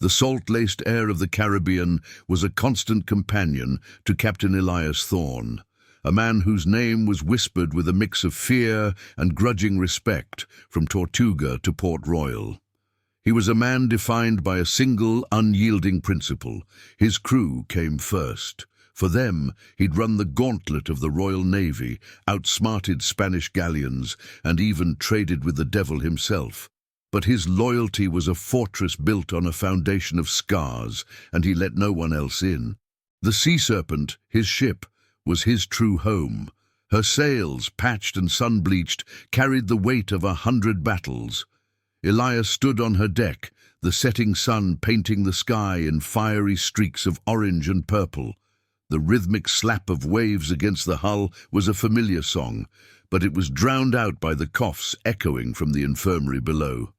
The salt-laced air of the Caribbean was a constant companion to Captain Elias Thorne, a man whose name was whispered with a mix of fear and grudging respect from Tortuga to Port Royal. He was a man defined by a single, unyielding principle. His crew came first. For them, he'd run the gauntlet of the Royal Navy, outsmarted Spanish galleons, and even traded with the devil himself. But his loyalty was a fortress built on a foundation of scars, and he let no one else in. The Sea Serpent, his ship, was his true home. Her sails, patched and sun-bleached, carried the weight of 100 battles. Elias stood on her deck, the setting sun painting the sky in fiery streaks of orange and purple. The rhythmic slap of waves against the hull was a familiar song, but it was drowned out by the coughs echoing from the infirmary below.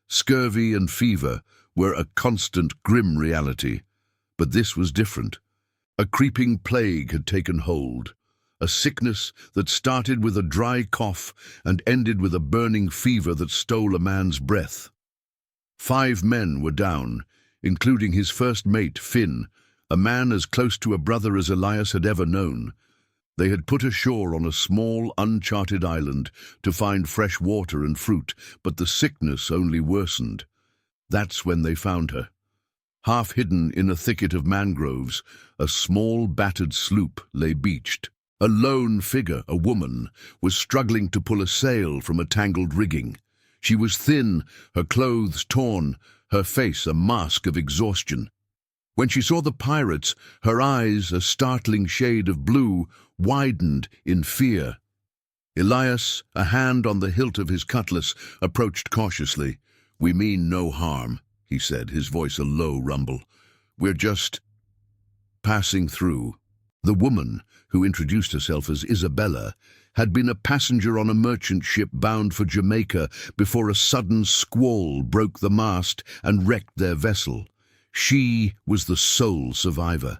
Scurvy and fever were a constant, grim reality, but this was different. A creeping plague had taken hold, a sickness that started with a dry cough and ended with a burning fever that stole a man's breath. 5 men were down, including his first mate, Finn, a man as close to a brother as Elias had ever known. They had put ashore on a small, uncharted island to find fresh water and fruit, but the sickness only worsened. That's when they found her. Half hidden in a thicket of mangroves, a small, battered sloop lay beached. A lone figure, a woman, was struggling to pull a sail from a tangled rigging. She was thin, her clothes torn, her face a mask of exhaustion. When she saw the pirates, her eyes, a startling shade of blue, widened in fear. Elias, a hand on the hilt of his cutlass, approached cautiously. "We mean no harm," he said, his voice a low rumble. "We're just passing through." The woman, who introduced herself as Isabella, had been a passenger on a merchant ship bound for Jamaica before a sudden squall broke the mast and wrecked their vessel. She was the sole survivor.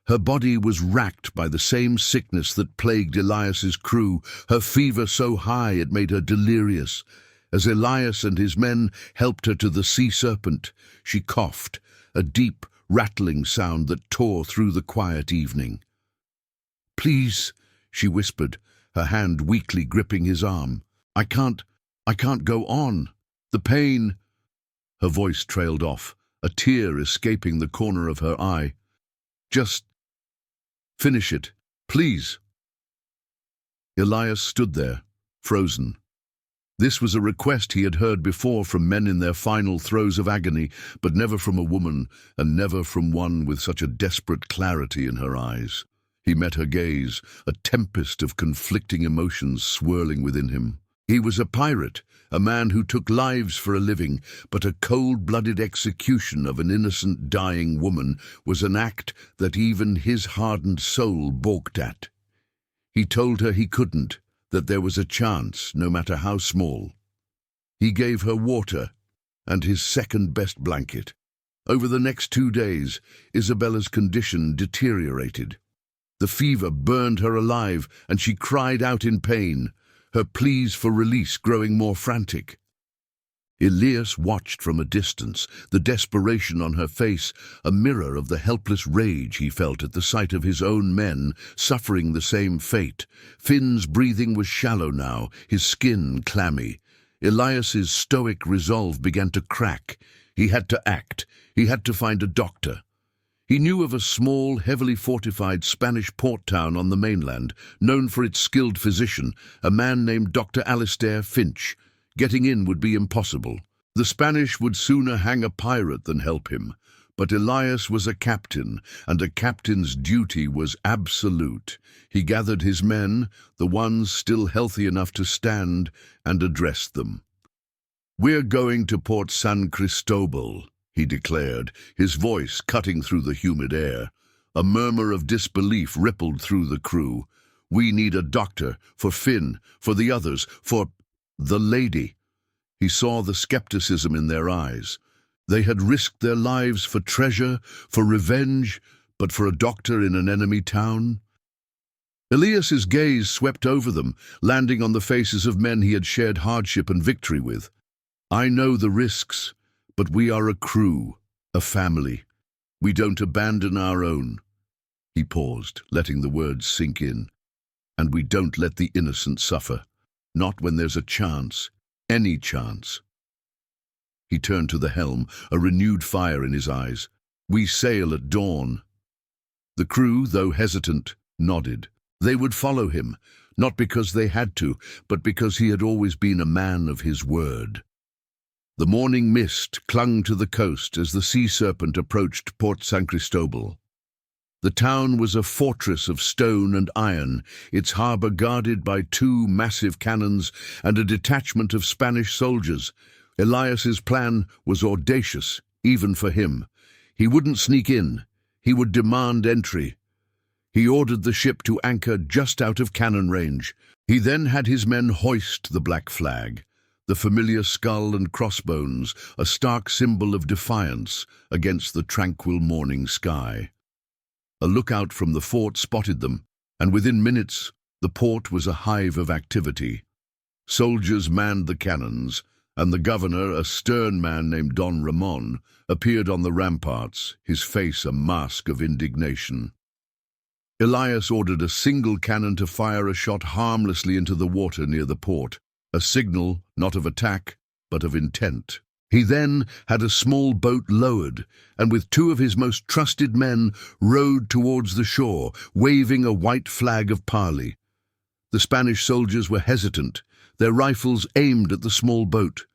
Her body was racked by the same sickness that plagued Elias's crew, her fever so high it made her delirious. As Elias and his men helped her to the Sea Serpent, she coughed, a deep, rattling sound that tore through the quiet evening. "Please," she whispered, her hand weakly gripping his arm. I can't go on. The pain." Her voice trailed off, a tear escaping the corner of her eye. "Just finish it, please." Elias stood there, frozen. This was a request he had heard before from men in their final throes of agony, but never from a woman, and never from one with such a desperate clarity in her eyes. He met her gaze, a tempest of conflicting emotions swirling within him. He was a pirate, a man who took lives for a living, but a cold-blooded execution of an innocent dying woman was an act that even his hardened soul balked at. He told her he couldn't, that there was a chance, no matter how small. He gave her water and his second-best blanket. Over the next 2 days, Isabella's condition deteriorated. The fever burned her alive, and she cried out in pain, her pleas for release growing more frantic. Elias watched from a distance, the desperation on her face, a mirror of the helpless rage he felt at the sight of his own men suffering the same fate. Finn's breathing was shallow now, his skin clammy. Elias's stoic resolve began to crack. He had to act. He had to find a doctor. He knew of a small, heavily fortified Spanish port town on the mainland, known for its skilled physician, a man named Dr. Alistair Finch. Getting in would be impossible. The Spanish would sooner hang a pirate than help him. But Elias was a captain, and a captain's duty was absolute. He gathered his men, the ones still healthy enough to stand, and addressed them. "We're going to Port San Cristobal," he declared, his voice cutting through the humid air. A murmur of disbelief rippled through the crew. "We need a doctor, for Finn, for the others, for the lady." He saw the skepticism in their eyes. They had risked their lives for treasure, for revenge, but for a doctor in an enemy town? Elias's gaze swept over them, landing on the faces of men he had shared hardship and victory with. "I know the risks, but we are a crew. A family. We don't abandon our own." He paused, letting the words sink in. "And we don't let the innocent suffer. Not when there's a chance. Any chance." He turned to the helm, a renewed fire in his eyes. "We sail at dawn." The crew, though hesitant, nodded. They would follow him, not because they had to, but because he had always been a man of his word. The morning mist clung to the coast as the sea serpent approached Port San Cristobal. The town was a fortress of stone and iron, its harbour guarded by 2 massive cannons and a detachment of Spanish soldiers. Elias's plan was audacious, even for him. He wouldn't sneak in. He would demand entry. He ordered the ship to anchor just out of cannon range. He then had his men hoist the black flag, the familiar skull and crossbones, a stark symbol of defiance against the tranquil morning sky. A lookout from the fort spotted them, and within minutes the port was a hive of activity. Soldiers manned the cannons, and the governor, a stern man named Don Ramon, appeared on the ramparts, his face a mask of indignation. Elias ordered a single cannon to fire a shot harmlessly into the water near the port, a signal not of attack, but of intent. He then had a small boat lowered, and with 2 of his most trusted men rowed towards the shore, waving a white flag of parley. The Spanish soldiers were hesitant, their rifles aimed at the small boat.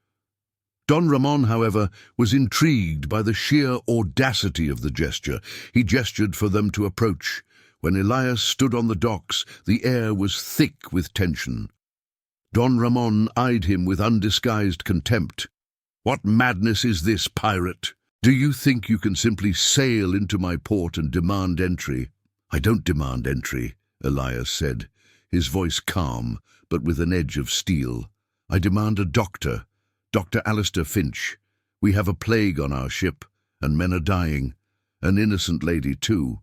Don Ramon, however, was intrigued by the sheer audacity of the gesture. He gestured for them to approach. When Elias stood on the docks, the air was thick with tension. Don Ramon eyed him with undisguised contempt. "What madness is this, pirate? Do you think you can simply sail into my port and demand entry?" "I don't demand entry," Elias said, his voice calm, but with an edge of steel. "I demand a doctor, Dr. Alistair Finch. We have a plague on our ship, and men are dying. An innocent lady, too."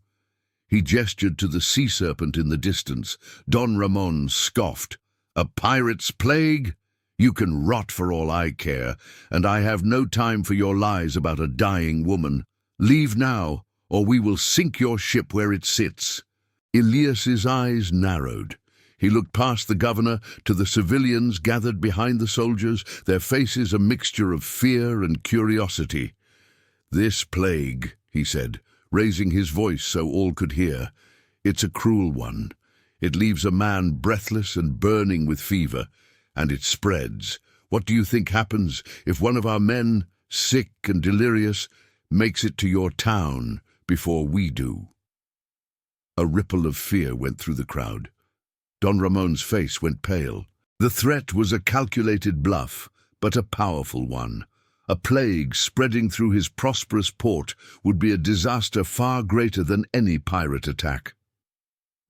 He gestured to the sea serpent in the distance. Don Ramon scoffed. "A pirate's plague? You can rot for all I care, and I have no time for your lies about a dying woman. Leave now, or we will sink your ship where it sits." Elias's eyes narrowed. He looked past the governor to the civilians gathered behind the soldiers, their faces a mixture of fear and curiosity. "This plague," he said, raising his voice so all could hear, "it's a cruel one. It leaves a man breathless and burning with fever, and it spreads. What do you think happens if one of our men, sick and delirious, makes it to your town before we do?" A ripple of fear went through the crowd. Don Ramon's face went pale. The threat was a calculated bluff, but a powerful one. A plague spreading through his prosperous port would be a disaster far greater than any pirate attack.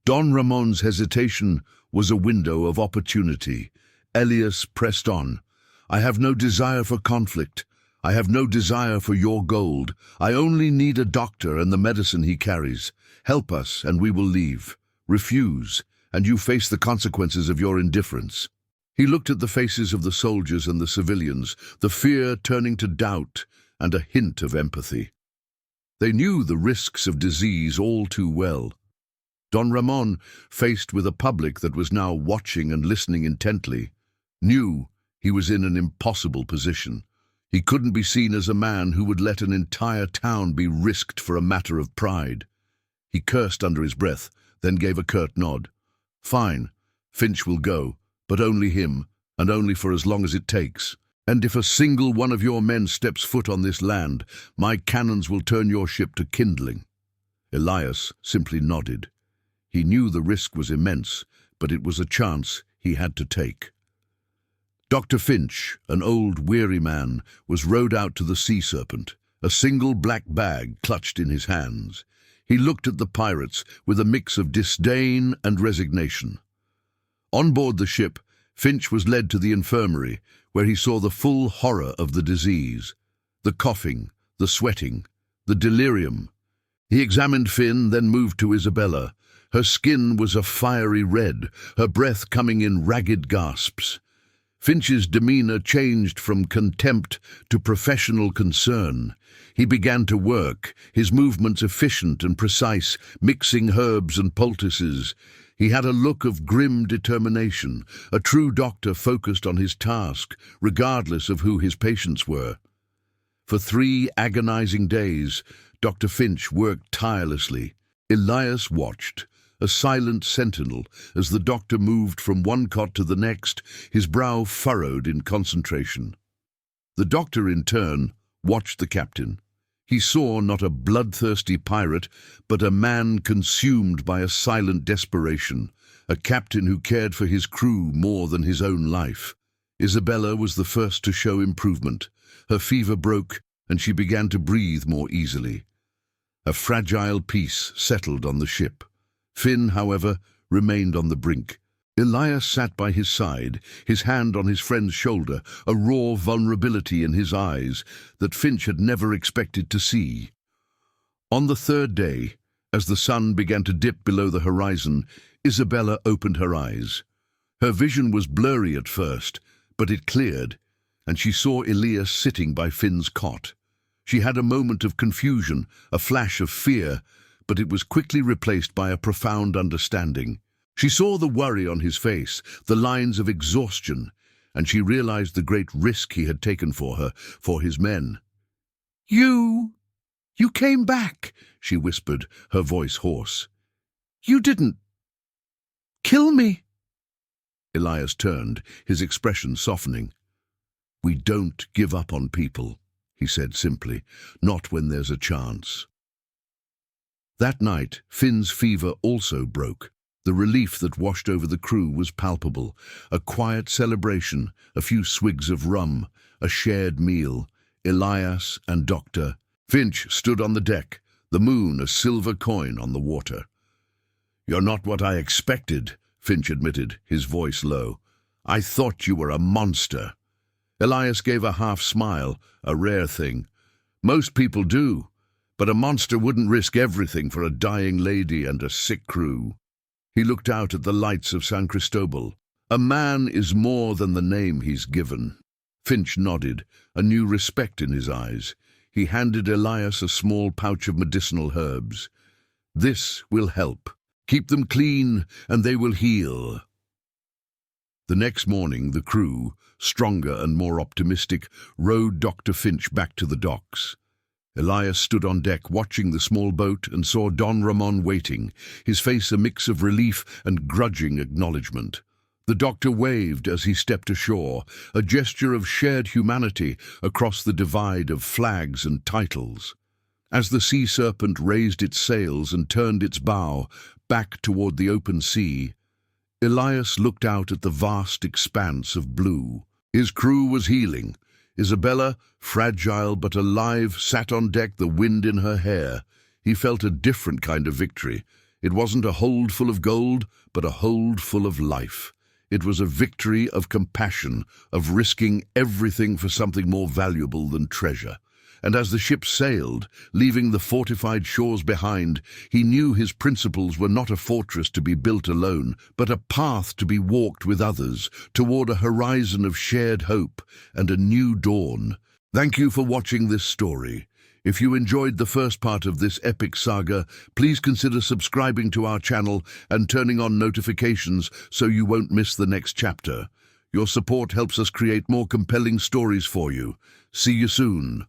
Don Ramon's hesitation was a window of opportunity. Elias pressed on. "I have no desire for conflict. I have no desire for your gold. I only need a doctor and the medicine he carries. Help us, and we will leave. Refuse, and you face the consequences of your indifference." He looked at the faces of the soldiers and the civilians, the fear turning to doubt and a hint of empathy. They knew the risks of disease all too well. Don Ramon, faced with a public that was now watching and listening intently, knew he was in an impossible position. He couldn't be seen as a man who would let an entire town be risked for a matter of pride. He cursed under his breath, then gave a curt nod. "Fine, Finch will go, but only him, and only for as long as it takes. And if a single one of your men steps foot on this land, my cannons will turn your ship to kindling." Elias simply nodded. He knew the risk was immense, but it was a chance he had to take. Dr. Finch, an old, weary man, was rowed out to the sea serpent, a single black bag clutched in his hands. He looked at the pirates with a mix of disdain and resignation. On board the ship, Finch was led to the infirmary, where he saw the full horror of the disease, the coughing, the sweating, the delirium. He examined Finn, then moved to Isabella. Her skin was a fiery red, her breath coming in ragged gasps. Finch's demeanor changed from contempt to professional concern. He began to work, his movements efficient and precise, mixing herbs and poultices. He had a look of grim determination, a true doctor focused on his task, regardless of who his patients were. For 3 agonizing days, Dr. Finch worked tirelessly. Elias watched, a silent sentinel, as the doctor moved from one cot to the next, his brow furrowed in concentration. The doctor, in turn, watched the captain. He saw not a bloodthirsty pirate, but a man consumed by a silent desperation, a captain who cared for his crew more than his own life. Isabella was the first to show improvement. Her fever broke, and she began to breathe more easily. A fragile peace settled on the ship. Finn, however, remained on the brink. Elias sat by his side, his hand on his friend's shoulder, a raw vulnerability in his eyes that Finch had never expected to see. On the 3rd day, as the sun began to dip below the horizon, Isabella opened her eyes. Her vision was blurry at first, but it cleared, and she saw Elias sitting by Finn's cot. She had a moment of confusion, a flash of fear, but it was quickly replaced by a profound understanding. She saw the worry on his face, the lines of exhaustion, and she realized the great risk he had taken for her, for his men. You came back," she whispered, her voice hoarse. "You didn't kill me." Elias turned, his expression softening. "We don't give up on people," he said simply, "not when there's a chance." That night, Finn's fever also broke. The relief that washed over the crew was palpable. A quiet celebration, a few swigs of rum, a shared meal. Elias and Dr. Finch stood on the deck, the moon a silver coin on the water. "You're not what I expected," Finch admitted, his voice low. "I thought you were a monster." Elias gave a half-smile, a rare thing. "Most people do, but a monster wouldn't risk everything for a dying lady and a sick crew." He looked out at the lights of San Cristobal. "A man is more than the name he's given." Finch nodded, a new respect in his eyes. He handed Elias a small pouch of medicinal herbs. "This will help. Keep them clean, and they will heal." The next morning, the crew, stronger and more optimistic, rowed Dr. Finch back to the docks. Elias stood on deck watching the small boat and saw Don Ramon waiting, his face a mix of relief and grudging acknowledgement. The doctor waved as he stepped ashore, a gesture of shared humanity across the divide of flags and titles. As the sea serpent raised its sails and turned its bow back toward the open sea, Elias looked out at the vast expanse of blue. His crew was healing. Isabella, fragile but alive, sat on deck, the wind in her hair. He felt a different kind of victory. It wasn't a hold full of gold, but a hold full of life. It was a victory of compassion, of risking everything for something more valuable than treasure. And as the ship sailed, leaving the fortified shores behind, he knew his principles were not a fortress to be built alone, but a path to be walked with others, toward a horizon of shared hope and a new dawn. Thank you for watching this story. If you enjoyed the first part of this epic saga, please consider subscribing to our channel and turning on notifications so you won't miss the next chapter. Your support helps us create more compelling stories for you. See you soon.